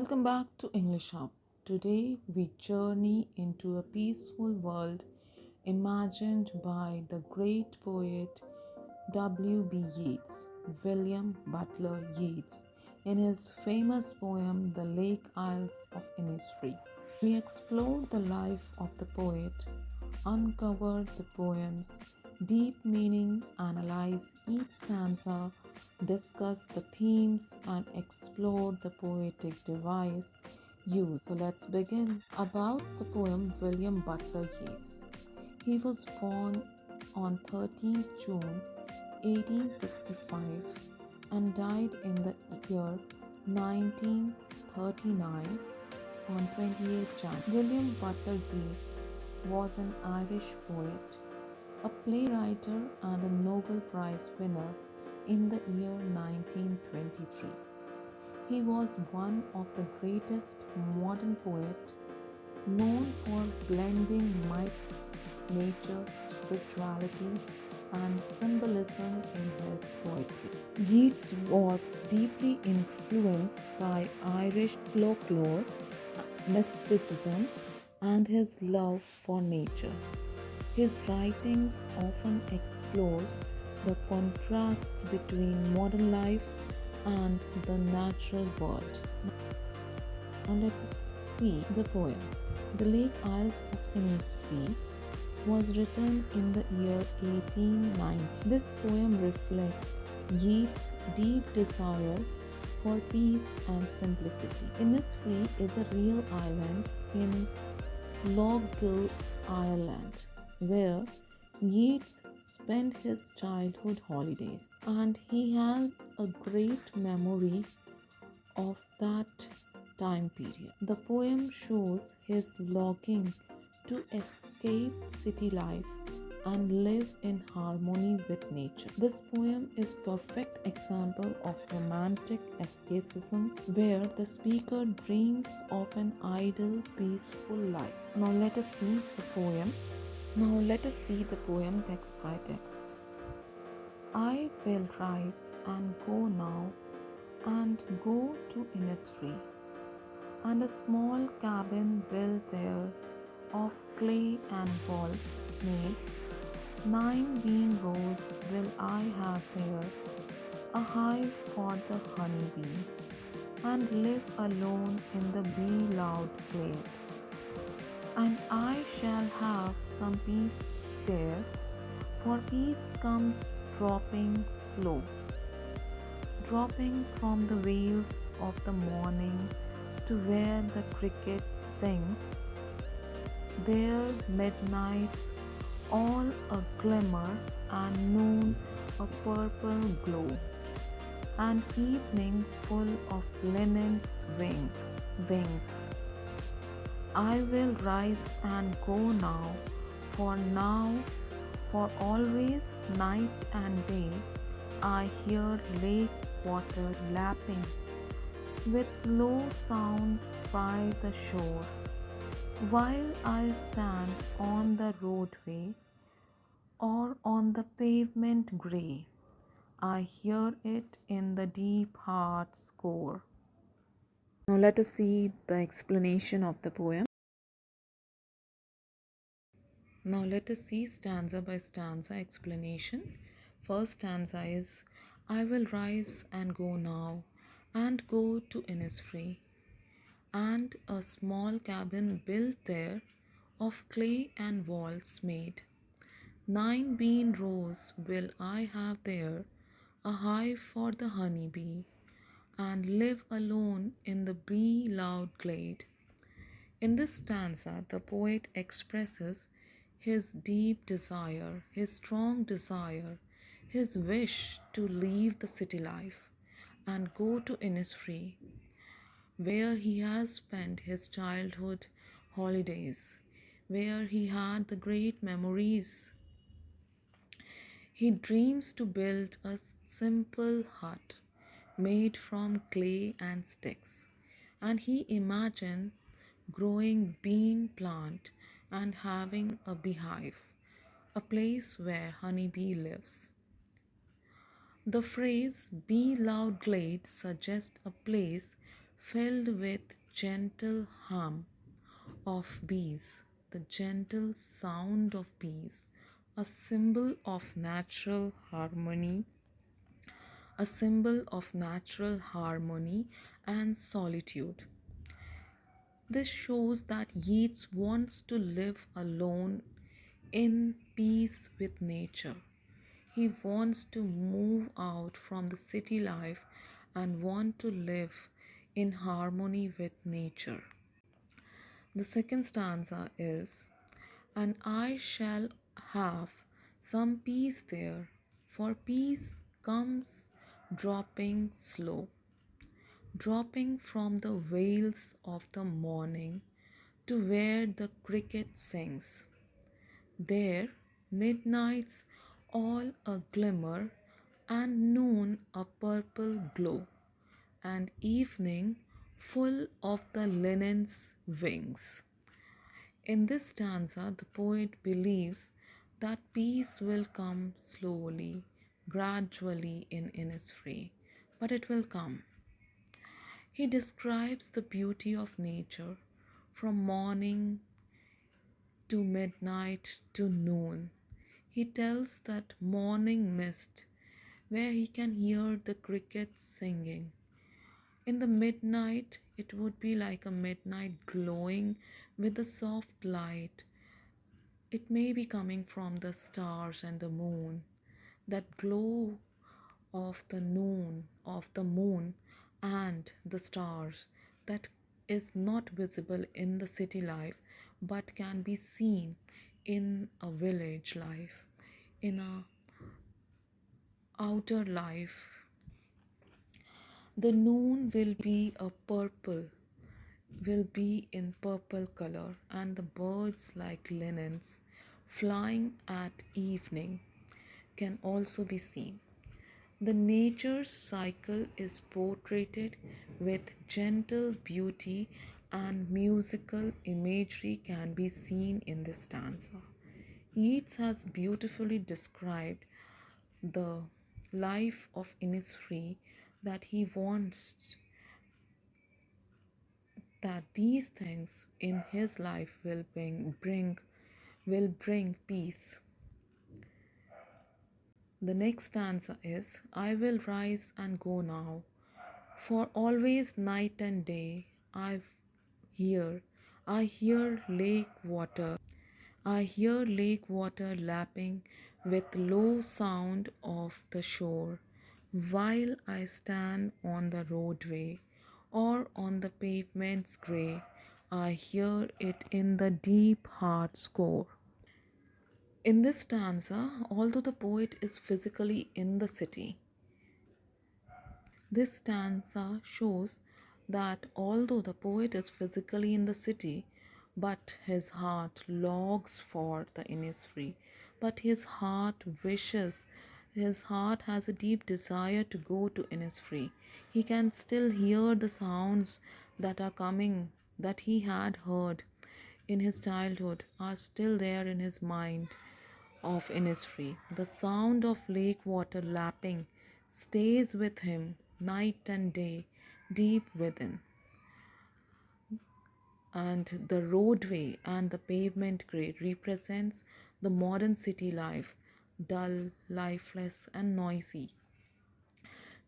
Welcome back to English Hub. Today we journey into a peaceful world imagined by the great poet W.B. Yeats, William Butler Yeats, in his famous poem The Lake Isles of Innisfree. We explore the life of the poet, uncover the poem's deep meaning, analyze each stanza, discuss the themes, and explore the poetic device used. So let's begin. About the poem William Butler Yeats. He was born on 13th June 1865 and died in the year 1939 on 28th Jan. William Butler Yeats was an Irish poet, a playwright, and a Nobel Prize winner in the year 1923. He was one of the greatest modern poets, known for blending myth, nature, spirituality, and symbolism in his poetry. Yeats was deeply influenced by Irish folklore, mysticism, and his love for nature. His writings often explores the contrast between modern life and the natural world. Now let us see the poem. The Lake Isles of Innisfree was written in the year 1890. This poem reflects Yeats' deep desire for peace and simplicity. Innisfree is a real island in Loch Ireland, where Yeats spent his childhood holidays, and he had a great memory of that time period. The poem shows his longing to escape city life and live in harmony with nature. This poem is perfect example of romantic escapism where the speaker dreams of an ideal peaceful life. Now let us see the poem text by text. I will rise and go now and go to Innisfree, and a small cabin built there of clay and walls made. 9 bean rows will I have there, a hive for the honeybee, and live alone in the bee-loud glade. And I shall have some peace there, for peace comes dropping slow, dropping from the vales of the morning to where the cricket sings. There midnights all a glimmer, and noon a purple glow, and evening full of linen's wings. I will rise and go now, for always night and day, I hear lake water lapping with low sound by the shore. While I stand on the roadway or on the pavement grey, I hear it in the deep heart's core. Now let us see the explanation of the poem. Now let us see stanza by stanza explanation. First stanza is, I will rise and go now and go to Innisfree, and a small cabin built there of clay and walls made. 9 bean rows will I have there, a hive for the honeybee, and live alone in the bee-loud glade. In this stanza, the poet expresses his deep desire, his strong desire, his wish to leave the city life and go to Innisfree, where he has spent his childhood holidays, where he had the great memories. He dreams to build a simple hut made from clay and sticks, and he imagines growing bean plant and having a beehive, a place where honeybee lives. The phrase bee loud glade suggests a place filled with gentle hum of bees, the gentle sound of bees, a symbol of natural harmony, a symbol of natural harmony and solitude. This shows that Yeats wants to live alone in peace with nature. He wants to move out from the city life and want to live in harmony with nature. The second stanza is, and I shall have some peace there, for peace comes dropping slow, dropping from the vales of the morning to where the cricket sings. There, midnight's all a glimmer, and noon a purple glow, and evening full of the linen's wings. In this stanza, the poet believes that peace will come slowly, gradually in Innisfree, but it will come. He describes the beauty of nature from morning to midnight to noon. He tells that morning mist where he can hear the crickets singing. In the midnight, it would be like a midnight glowing with a soft light. It may be coming from the stars and the moon. That glow of the moon and the stars that is not visible in the city life but can be seen in a village life, in a outer life. The noon will be in purple color, and the birds like linens flying at evening can also be seen. The nature's cycle is portrayed with gentle beauty, and musical imagery can be seen in this stanza. Yeats has beautifully described the life of Innisfree, that he wants that these things in his life will bring peace. The next stanza is, I will rise and go now, for always night and day hear I hear lake water lapping with low sound of the shore, while I stand on the roadway or on the pavement's grey, I hear it in the deep heart score. In this stanza, although the poet is physically in the city, this stanza shows that although the poet is physically in the city, but his heart longs for the Innisfree, but his heart has a deep desire to go to Innisfree. He can still hear the sounds that are coming, that he had heard in his childhood, are still there in his mind of Innisfree. The sound of lake water lapping stays with him night and day, deep within. And the roadway and the pavement grey represents the modern city life, dull, lifeless, and noisy.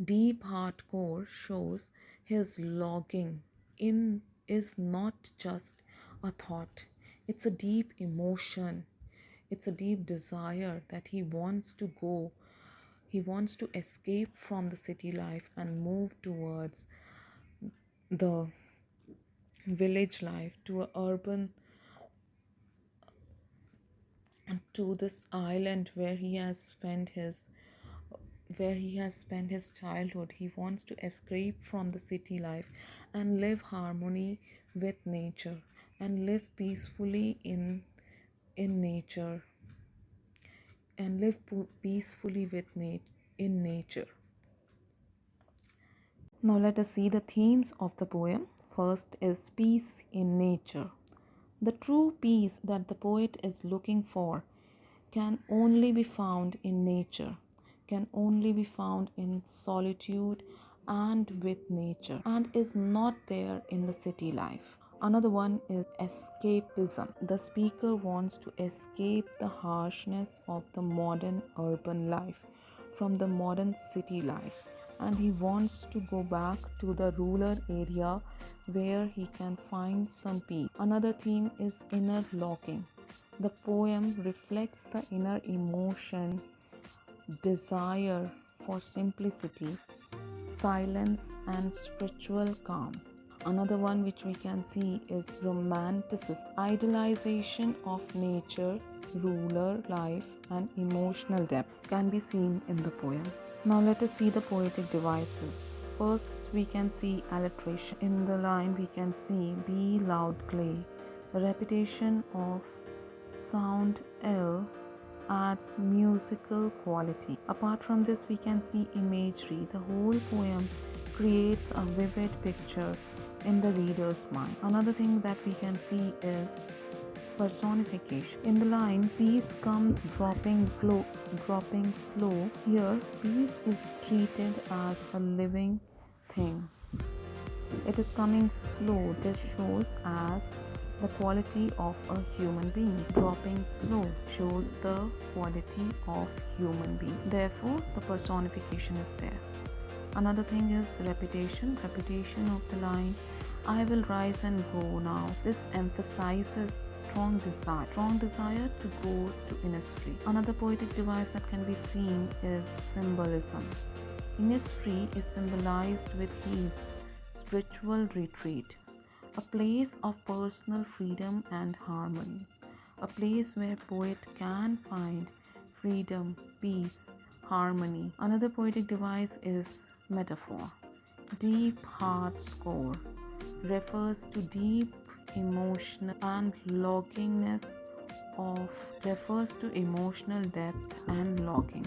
Deep hardcore shows his longing in is not just a thought, it's a deep emotion, it's a deep desire that he wants to go. He wants to escape from the city life and move towards the village life, to a urban, to this island where he has spent his childhood. He wants to escape from the city life and live harmony with nature and live peacefully in nature and live peacefully in nature. Now let us see the themes of the poem. First is peace in nature. The true peace that the poet is looking for can only be found in nature, can only be found in solitude and with nature and is not there in the city life. Another one is escapism. The speaker wants to escape the harshness of the modern urban life from the modern city life, and he wants to go back to the rural area where he can find some peace. Another theme is inner longing. The poem reflects the inner emotion, desire for simplicity, silence, and spiritual calm. Another one which we can see is romanticism, idealization of nature, rural life, and emotional depth can be seen in the poem. Now let us see the poetic devices. First, we can see alliteration. In the line, we can see be loud clay. The repetition of sound L adds musical quality. Apart from this, we can see imagery. The whole poem creates a vivid picture in the reader's mind. Another thing that we can see is personification. In the line, peace comes dropping slow. Here, peace is treated as a living thing. It is coming slow. This shows as the quality of a human being. Dropping slow shows the quality of human being. Therefore, the personification is there. Another thing is repetition of the line, I will rise and go now. This emphasizes strong desire to go to Innisfree. Another poetic device that can be seen is symbolism. Innisfree is symbolized with his spiritual retreat, a place of personal freedom and harmony, a place where poet can find freedom, peace, harmony. Another poetic device is metaphor. Deep heart score refers to deep emotional and longingness refers to emotional depth and longing.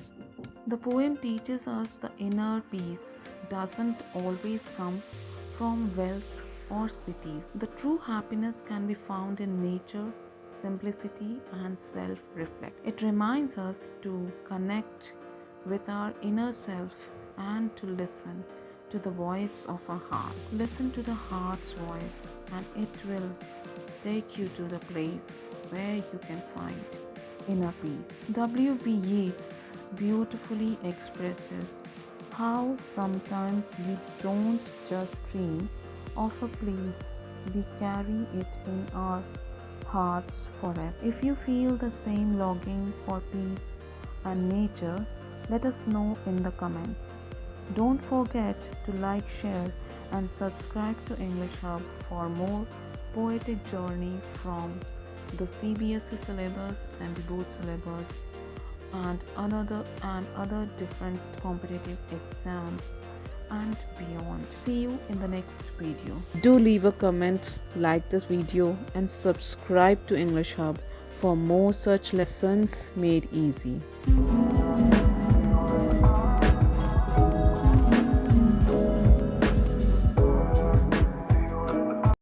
The poem teaches us the inner peace doesn't always come from wealth or cities. The true happiness can be found in nature, simplicity, and self-reflect. It reminds us to connect with our inner self and to listen to the voice of our heart. Listen to the heart's voice, and it will take you to the place where you can find inner peace. W.B. Yeats beautifully expresses how sometimes we don't just dream of a place, we carry it in our hearts forever. If you feel the same longing for peace and nature, let us know in the comments. Don't forget to like, share, and subscribe to English Hub for more poetic journey from the CBSE syllabus and the board syllabus and other different competitive exams and beyond. See you in the next video. Do leave a comment, like this video, and subscribe to English Hub for more such lessons made easy.